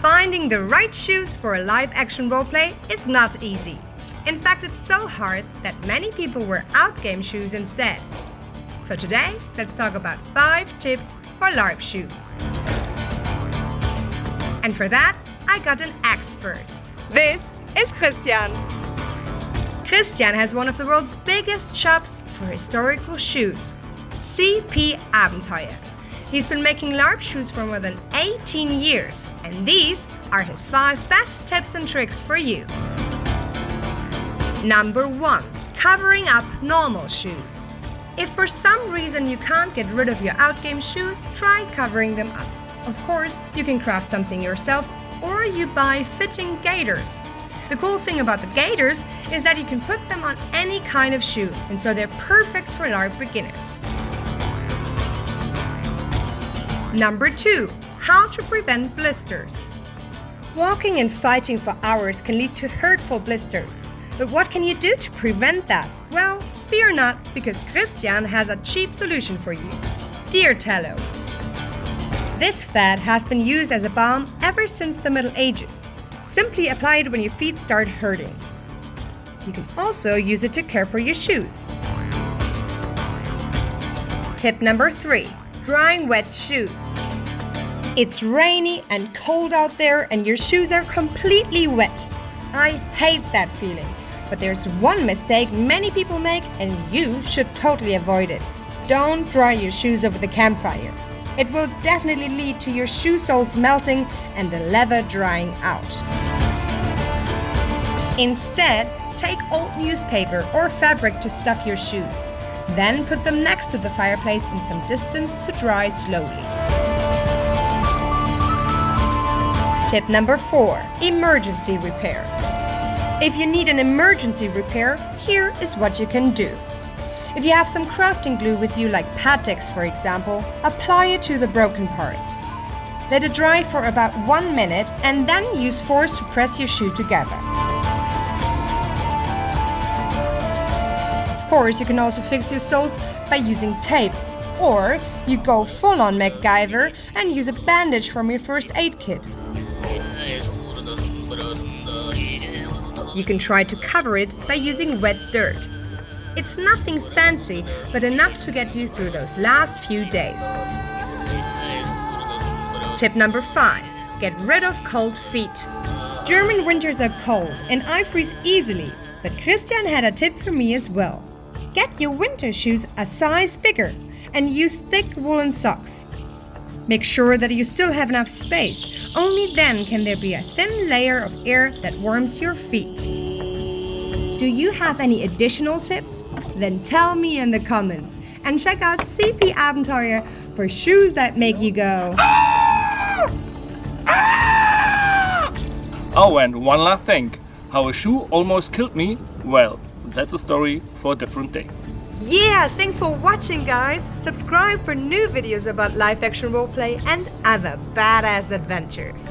Finding the right shoes for a live action roleplay is not easy. In fact, it's so hard that many people wear out-game shoes instead. So today, let's talk about 5 tips for Larp shoes. And for that, I got an expert. This is Christian. Christian has one of the world's biggest shops for historical shoes, CP Abenteuer. He's been making Larp shoes for more than 18 years, and these are his 5 best tips and tricks for you. Number 1. Covering up normal shoes. If for some reason you can't get rid of your outgame shoes, try covering them up. Of course, you can craft something yourself, or you buy fitting gaiters. The cool thing about the gaiters is that you can put them on any kind of shoe, and so they're perfect for Larp beginners. Number 2. How to prevent blisters. Walking and fighting for hours can lead to hurtful blisters. But what can you do to prevent that? Well, fear not, because Christian has a cheap solution for you. Deer tallow. This fat has been used as a balm ever since the Middle Ages. Simply apply it when your feet start hurting. You can also use it to care for your shoes. Tip number 3. Drying wet shoes. It's rainy and cold out there and your shoes are completely wet. I hate that feeling. But there's one mistake many people make and you should totally avoid it. Don't dry your shoes over the campfire. It will definitely lead to your shoe soles melting and the leather drying out. Instead, take old newspaper or fabric to stuff your shoes. Then put them next to the fireplace in some distance to dry slowly. Tip number 4. Emergency repair. If you need an emergency repair, here is what you can do. If you have some crafting glue with you, like Pateks for example, apply it to the broken parts. Let it dry for about 1 minute and then use force to press your shoe together. Of course, you can also fix your soles by using tape, or you go full on MacGyver and use a bandage from your first aid kit. You can try to cover it by using wet dirt. It's nothing fancy, but enough to get you through those last few days. Tip number 5. Get rid of cold feet. German winters are cold and I freeze easily, but Christian had a tip for me as well. Get your winter shoes a size bigger and use thick woolen socks. Make sure that you still have enough space. Only then can there be a thin layer of air that warms your feet. Do you have any additional tips? Then tell me in the comments. And check out CP Abenteuer for shoes that make you go. Oh, and one last thing. How a shoe almost killed me? Well, that's a story for a different day. Yeah, thanks for watching, guys. Subscribe for new videos about live action roleplay and other badass adventures.